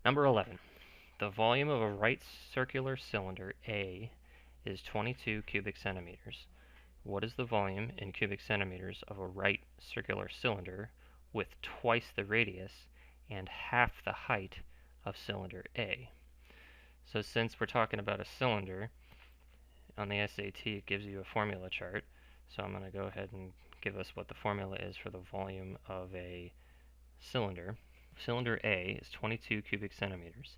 Number 11. The volume of a right circular cylinder A is 22 cubic centimeters. What is the volume in cubic centimeters of a right circular cylinder with twice the radius and half the height of cylinder A? So since we're talking about a cylinder, on the SAT it gives you a formula chart. So I'm going to go ahead and give us what the formula is for the volume of a cylinder. Cylinder A is 22 cubic centimeters.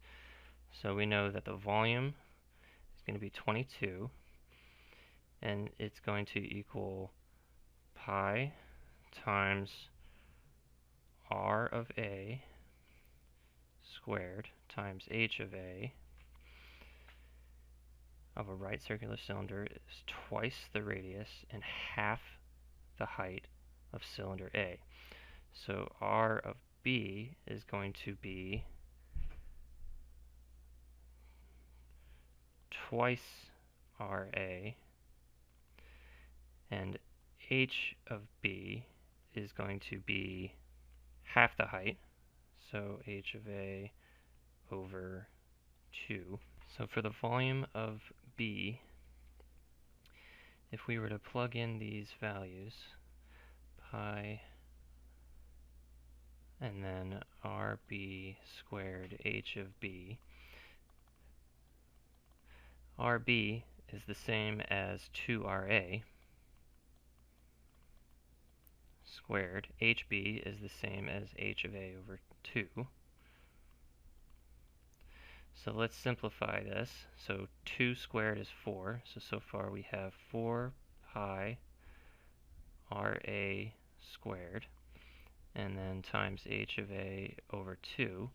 So we know that the volume is going to be 22, and it's going to equal pi times r of A squared times h of A of a right circular cylinder is twice the radius and half the height of cylinder A. So r of B is going to be twice RA, and h of B is going to be half the height, so h of A over 2. So for the volume of B, if we were to plug in these values, pi and then RB squared h of B, RB is the same as 2RA squared. HB is the same as h of A over 2. So let's simplify this. So 2 squared is 4. So far we have 4 pi RA squared, and then times h of A over 2.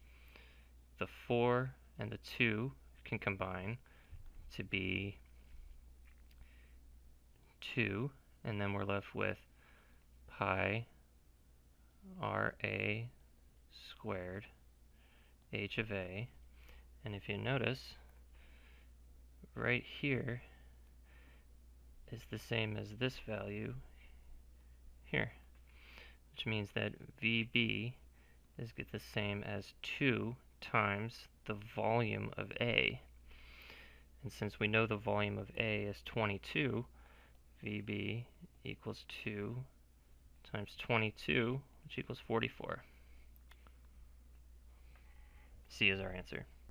The 4 and the 2 can combine to be 2, and then we're left with pi RA squared h of A. And if you notice, right here is the same as this value here, which means that VB is the same as 2 times the volume of A. And since we know the volume of A is 22, VB equals 2 times 22, which equals 44. C is our answer.